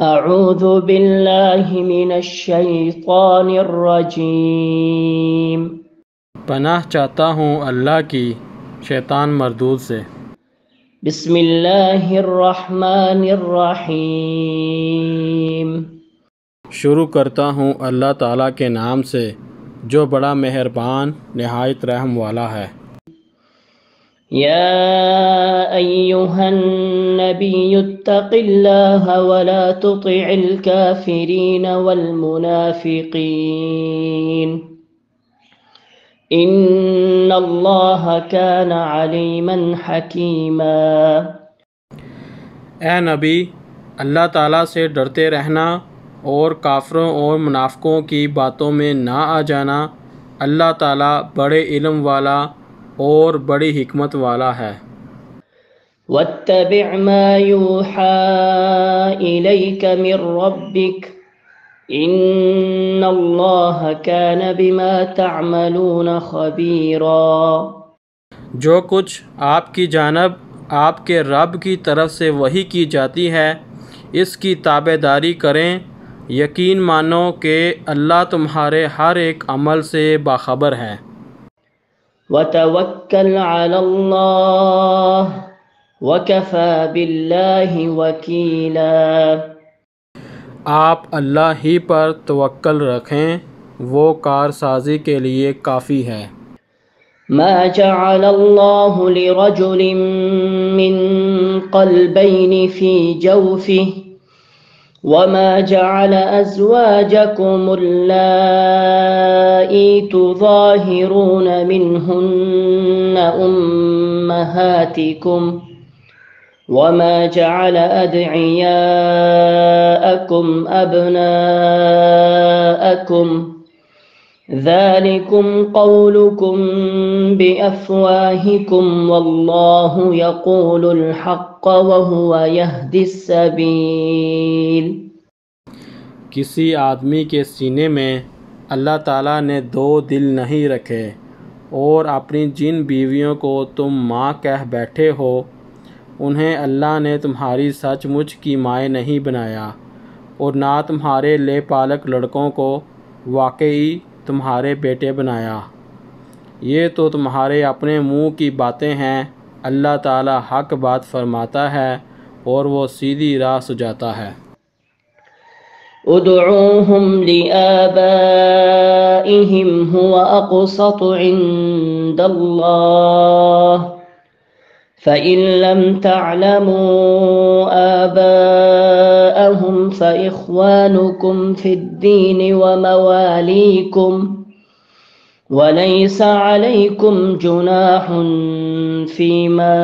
أعوذ بالله من الشيطان الرجيم پناہ چاہتا ہوں اللہ کی شیطان مردود سے۔ بسم اللہ الرحمن الرحیم شروع کرتا ہوں اللہ تعالیٰ کے نام سے جو بڑا مہربان نہایت رحم والا ہے۔ یا ایہا النبی اتق اللہ ولا تطع الكافرین والمنافقین ان اللہ کان علیما حکیما۔ اے نبی، اللہ تعالیٰ سے ڈرتے رہنا اور کافروں اور منافقوں کی باتوں میں نہ آ جانا۔ اللہ تعالیٰ بڑے علم والا اور بڑی حکمت والا ہے۔ واتبع ما یوحى الیک من ربک ان اللہ کان بما تعملون خبیرا۔ جو کچھ آپ کی جانب آپ کے رب کی طرف سے وحی کی جاتی ہے اس کی تابع داری کریں، یقین مانو کہ اللہ تمہارے ہر ایک عمل سے باخبر ہے۔ وتوکل علی اللہ وکفی باللہ وکیلا۔ آپ اللہ ہی پر توکل رکھیں، وہ کارسازی کے لیے کافی ہے۔ ما جعل اللہ لرجل من قلبین فی جوفہ وما جعل ازواجکم اللائی تظاہرون منہن امہاتکم وما جعل ادعیاءکم ابناءکم ذلكم قولكم بأفواهكم والله يقول الحق وهو يهدي السبيل۔ کسی آدمی کے سینے میں اللہ تعالیٰ نے دو دل نہیں رکھے، اور اپنی جن بیویوں کو تم ماں کہہ بیٹھے ہو انہیں اللہ نے تمہاری سچ مچ کی مائیں نہیں بنایا، اور نہ تمہارے لے پالک لڑکوں کو واقعی تمہارے بیٹے بنایا۔ یہ تو تمہارے اپنے منہ کی باتیں ہیں۔ اللہ تعالیٰ حق بات فرماتا ہے اور وہ سیدھی راہ سجاتا ہے۔ ادعوهم لآبائهم هو أقسط عند الله فإن لم تعلموا آباءهم فإخوانكم في الدين ومواليكم وليس عليكم جناح فيما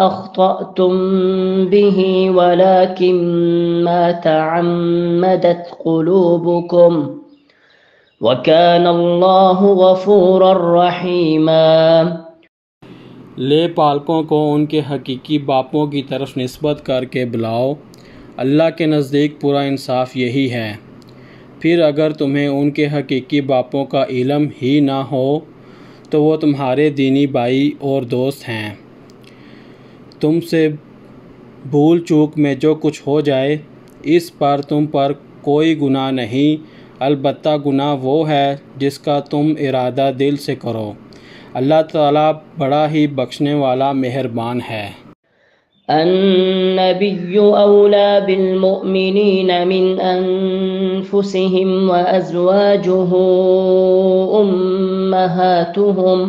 أخطأتم به ولكن ما تعمدت قلوبكم وكان الله غفورا رحيما۔ لے پالکوں کو ان کے حقیقی باپوں کی طرف نسبت کر کے بلاؤ، اللہ کے نزدیک پورا انصاف یہی ہے۔ پھر اگر تمہیں ان کے حقیقی باپوں کا علم ہی نہ ہو تو وہ تمہارے دینی بھائی اور دوست ہیں۔ تم سے بھول چوک میں جو کچھ ہو جائے اس پر تم پر کوئی گناہ نہیں، البتہ گناہ وہ ہے جس کا تم ارادہ دل سے کرو۔ اللہ تعالیٰ بڑا ہی بخشنے والا مہربان ہے۔ النبی اولی بالمؤمنین من انفسهم وازواجه امہاتهم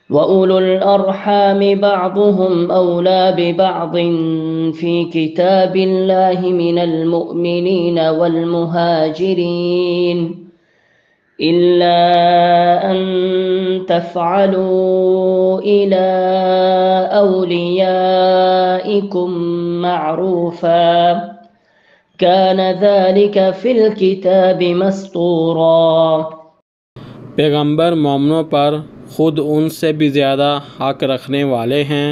وأولو الأرحام بعضهم أولى ببعض في كتاب الله من المؤمنين والمهاجرين إلا أن تفعلوا إلى أوليائكم معروفا كان ذلك في الكتاب مسطورا۔ پیغمبر مومنوں پر خود ان سے بھی زیادہ حق رکھنے والے ہیں،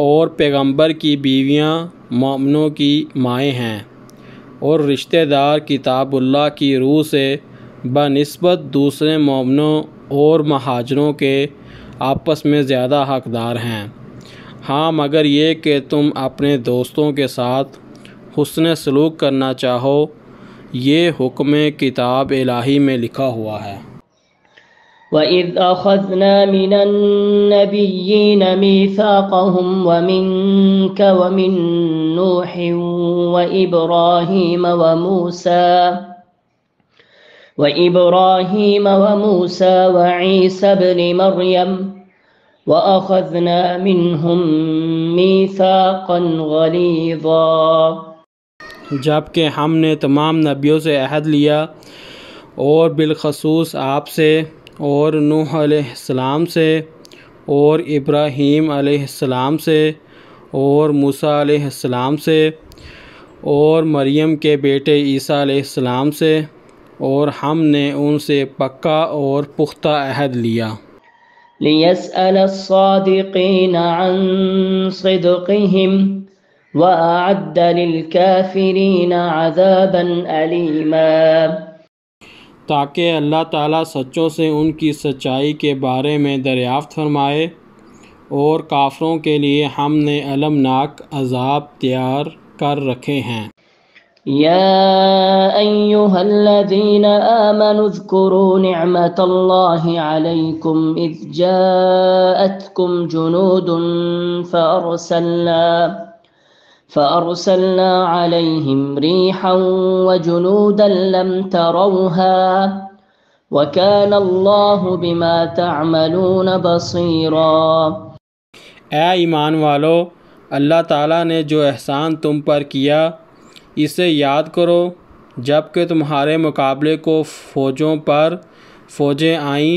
اور پیغمبر کی بیویاں مومنوں کی مائیں ہیں، اور رشتہ دار کتاب اللہ کی روح سے بنسبت دوسرے مومنوں اور مہاجروں کے آپس میں زیادہ حقدار ہیں۔ ہاں مگر یہ کہ تم اپنے دوستوں کے ساتھ حسن سلوک کرنا چاہو، یہ حکم کتاب الہی میں لکھا ہوا ہے۔ وَإِذْ أَخَذْنَا مِنَ النَّبِيِّينَ مِيثَاقَهُمْ وَمِنْكَ وَمِنْ نُوحٍ وَإِبْرَاهِيمَ وَمُوسَى وَعِيسَى ابْنِ مَرْيَمَ وَأَخَذْنَا مِنْهُمْ مِيثَاقًا غَلِيظًا۔ جبکہ ہم نے تمام نبیوں سے عہد لیا، اور بالخصوص آپ سے اور نوح علیہ السلام سے اور ابراہیم علیہ السلام سے اور موسیٰ علیہ السلام سے اور مریم کے بیٹے عیسیٰ علیہ السلام سے، اور ہم نے ان سے پکا اور پختہ عہد لیا۔ لِيَسْأَلَ الصَّادِقِينَ عَنْ صِدْقِهِمْ وَأَعَدَّ لِلْكَافِرِينَ عَذَابًا أَلِيمًا۔ تاکہ اللہ تعالیٰ سچوں سے ان کی سچائی کے بارے میں دریافت فرمائے، اور کافروں کے لیے ہم نے المناک عذاب تیار کر رکھے ہیں۔ يا أيها الذين آمنوا اذكروا نعمة الله عليكم إذ جاءتكم جنود فأرسلنا عليهم ريحا وجنودا لم تروها وكان الله بما تعملون بصيرا۔ اے ایمان والو، اللہ تعالیٰ نے جو احسان تم پر کیا اسے یاد کرو، جب کہ تمہارے مقابلے کو فوجیں آئیں،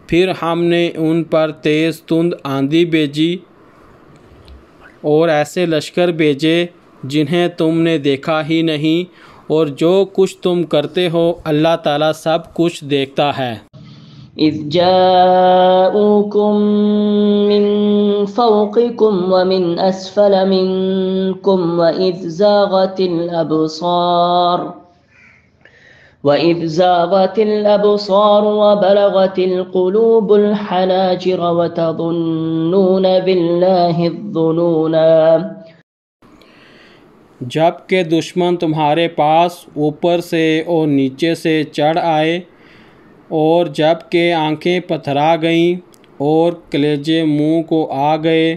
پھر ہم نے ان پر تیز تند آندھی بھیجی اور ایسے لشکر بھیجے جنہیں تم نے دیکھا ہی نہیں، اور جو کچھ تم کرتے ہو اللہ تعالیٰ سب کچھ دیکھتا ہے۔ إذ جاءوكم من فوقكم ومن أسفل منكم وإذ زاغت الأبصار وبلغت القلوب الحناجر وتظنون بالله الظنونا۔ جب کہ دشمن تمہارے پاس اوپر سے اور نیچے سے چڑھ آئے، اور جب کہ آنکھیں پتھرا گئیں اور کلیجے منہ کو آ گئے،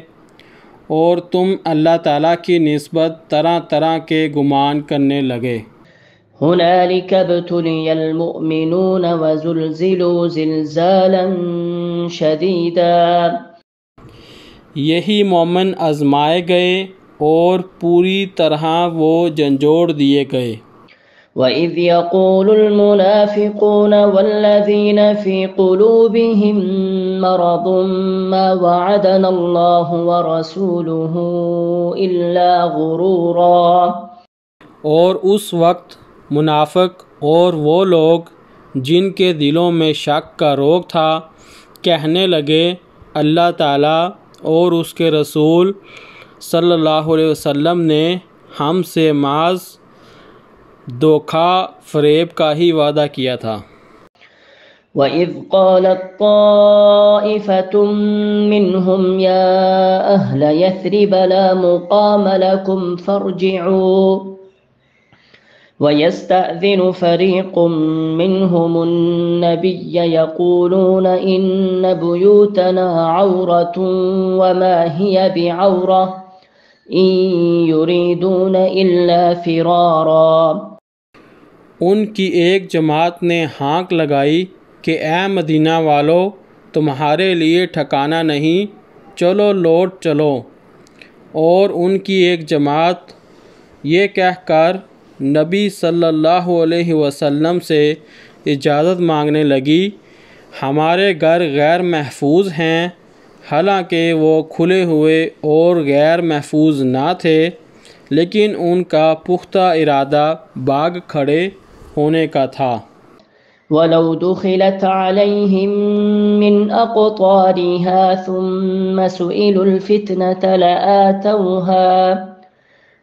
اور تم اللہ تعالیٰ کی نسبت طرح طرح کے گمان کرنے لگے۔ هنالك ابتلي المؤمنون وزلزلوا زلزالا شديدا۔ یہی مومن آزمائے گئے اور پوری طرح وہ جھنجھوڑ دیے گئے۔ وَإِذْ يَقُولُ الْمُنَافِقُونَ وَالَّذِينَ فِي قُلُوبِهِم مَّرَضٌ مَّا وَعَدَنَا اللَّهُ وَرَسُولُهُ إِلَّا غُرُورًا۔ اور اس وقت منافق اور وہ لوگ جن کے دلوں میں شک کا روگ تھا کہنے لگے، اللہ تعالیٰ اور اس کے رسول صلی اللہ علیہ وسلم نے ہم سے محض دھوکہ فریب کا ہی وعدہ کیا تھا۔ وَإِذْ قَالَتْ طَائِفَةٌ مِّنْهُمْ يَا أَهْلَ يَثْرِبَ لَا مُقَامَ لَكُمْ فَارْجِعُوا وَيَسْتَأْذِنُ فَرِيقٌ مِّنْهُمُ النَّبِيَّ يَقُولُونَ إِنَّ بُيُوتَنَا عَوْرَةٌ وَمَا هِيَ بِعَوْرَةٍ إِن يُرِيدُونَ إِلَّا فِرَارًا۔ ان کی ایک جماعت نے ہانک لگائی کہ اے مدینہ والو، تمہارے لیے ٹھکانہ نہیں، چلو لوٹ چلو۔ اور ان کی ایک جماعت یہ کہہ کر نبی صلی اللہ علیہ وسلم سے اجازت مانگنے لگی، ہمارے گھر غیر محفوظ ہیں، حالانکہ وہ کھلے ہوئے اور غیر محفوظ نہ تھے، لیکن ان کا پختہ ارادہ باغ کھڑے ہونے کا تھا۔ وَلَوْ دُخِلَتْ عَلَيْهِمْ مِنْ أَقْطَارِهَا ثُمَّ سُئِلُوا الْفِتْنَةَ لَآتَوْهَا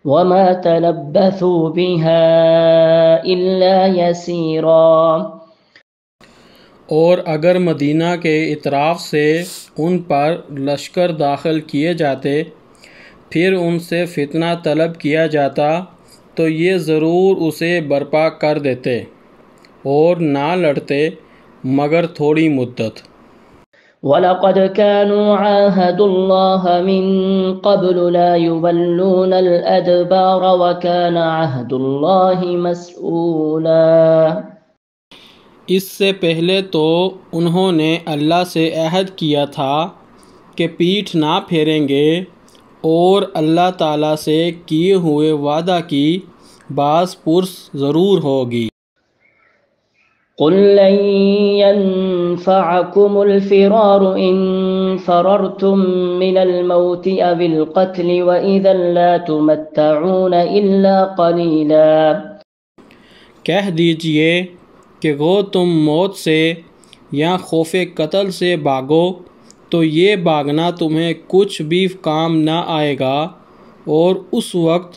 وَمَا تَلَبَّثُوا بِهَا إِلَّا يَسِيرًا۔ اور اگر مدینہ کے اطراف سے ان پر لشکر داخل کیے جاتے، پھر ان سے فتنہ طلب کیا جاتا، تو یہ ضرور اسے برپا کر دیتے اور نہ لڑتے مگر تھوڑی مدت۔ وَلَقَدْ كَانُوا عَاهَدُوا اللَّهَ مِن قَبْلُ لَا يُوَلُّونَ الْأَدْبَارَ وَكَانَ عَهْدُ اللَّهِ مَسْئُولًا۔ اس سے پہلے تو انہوں نے اللہ سے عہد کیا تھا کہ پیٹھ نہ پھیریں گے، اور اللہ تعالیٰ سے کیے ہوئے وعدہ کی باز پرس ضرور ہوگی۔ قُل لَّن يَنفَعَكُمُ الْفِرَارُ إِن فَرَرْتُم مِّنَ الْمَوْتِ أَوِ الْقَتْلِ وَإِذًا لَّا تُمَتَّعُونَ إِلَّا قَلِيلًا۔ کہہ دیجئے کہ گو تم موت سے یا خوف قتل سے بھاگو تو یہ بھاگنا تمہیں کچھ بھی کام نہ آئے گا، اور اس وقت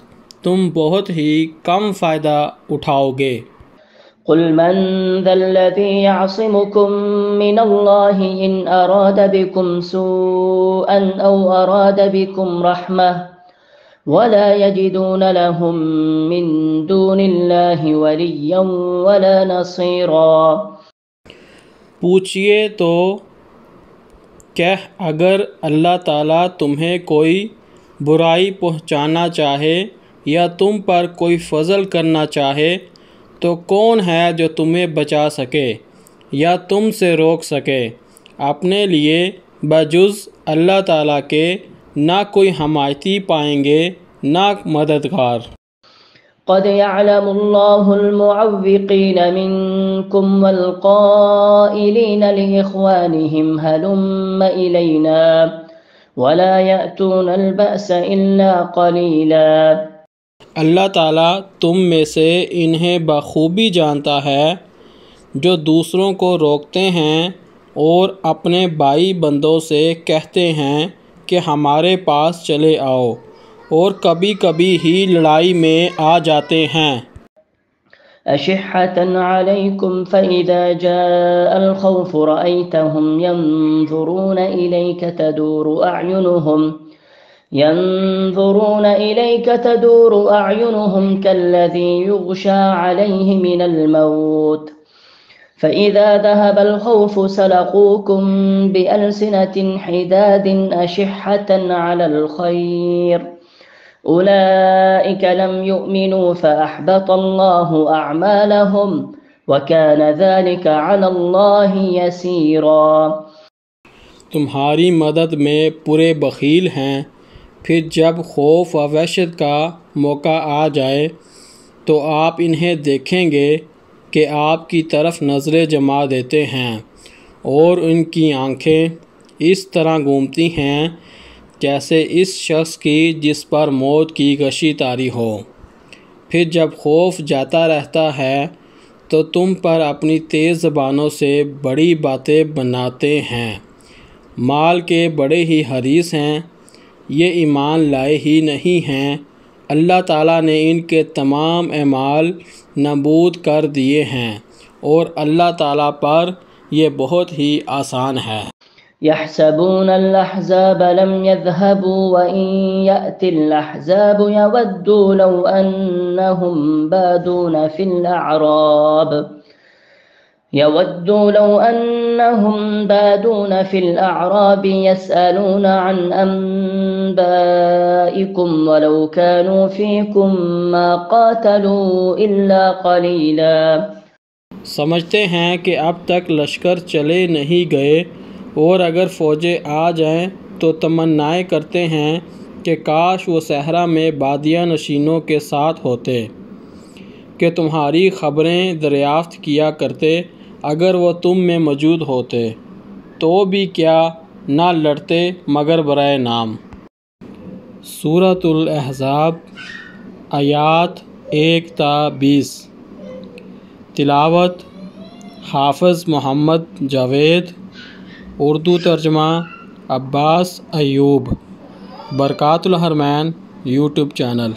تم بہت ہی کم فائدہ اٹھاؤ گے۔ قُلْ مَن ذَا الَّذِي يَعْصِمُكُم مِّنَ اللَّهِ إِنْ أَرَادَ بِكُمْ سُوءًا أَوْ أَرَادَ بِكُمْ رَحْمَةً وَلَا يَجِدُونَ لَهُم مِّن دُونِ اللَّهِ وَلِيًّا وَلَا نَصِيرًا۔ پوچھئے تو کہ اگر اللہ تعالیٰ تمہیں کوئی برائی پہنچانا چاہے یا تم پر کوئی فضل کرنا چاہے تو کون ہے جو تمہیں بچا سکے یا تم سے روک سکے؟ اپنے لیے بجز اللہ تعالیٰ کے نہ کوئی حمایتی پائیں گے نہ مددگار۔ قد يعلم الله المعوقين منكم والقائلين لإخوانهم هلم إلينا ولا يأتون البأس إلا قليلا۔ اللہ تعالیٰ تم میں سے انہیں بخوبی جانتا ہے جو دوسروں کو روکتے ہیں اور اپنے بھائی بندوں سے کہتے ہیں کہ ہمارے پاس چلے آؤ، اور کبھی کبھی ہی لڑائی میں آ جاتے ہیں۔ أشحة عليكم فإذا جاء الخوف رأيتهم ينظرون إليك تدور أعينهم كالذي يغشى عليه من الموت فإذا ذهب الخوف سلقوكم بألسنة حداد أشحة على الخير أولئك لم يؤمنوا فأحبط الله أعمالهم وكان ذلك على الله يسيرا۔ تمہاری مدد میں پورے بخیل ہیں، پھر جب خوف و وحشت کا موقع آ جائے تو آپ انہیں دیکھیں گے کہ آپ کی طرف نظریں جما دیتے ہیں، اور ان کی آنکھیں اس طرح گھومتی ہیں جیسے اس شخص کی جس پر موت کی غشی طاری ہو۔ پھر جب خوف جاتا رہتا ہے تو تم پر اپنی تیز زبانوں سے بڑی باتیں بناتے ہیں، مال کے بڑے ہی حریص ہیں، یہ ایمان لائے ہی نہیں ہیں۔ اللہ تعالیٰ نے ان کے تمام اعمال نابود کر دیے ہیں، اور اللہ تعالیٰ پر یہ بہت ہی آسان ہے۔ يحسبون الأحزاب لم يذهبوا وإن يأتي الأحزاب يودوا لو أنهم بادون في الأعراب يسألون عن أنبائكم ولو كانوا فيكم ما قاتلوا إلا قليلا۔ سمجھتے ہیں کہ اب تک لشکر چلے نہیں گئے، اور اگر فوجیں آ جائیں تو تمنائیں کرتے ہیں کہ کاش وہ صحرا میں بادیہ نشینوں کے ساتھ ہوتے، کہ تمہاری خبریں دریافت کیا کرتے اگر وہ تم میں موجود ہوتے، تو بھی کیا نہ لڑتے مگر برائے نام۔ سورۃ الاحزاب آیات 1 تا 20۔ تلاوت حافظ محمد جاوید، اردو ترجمہ عباس ایوب۔ برکات الحرمین یوٹیوب چینل۔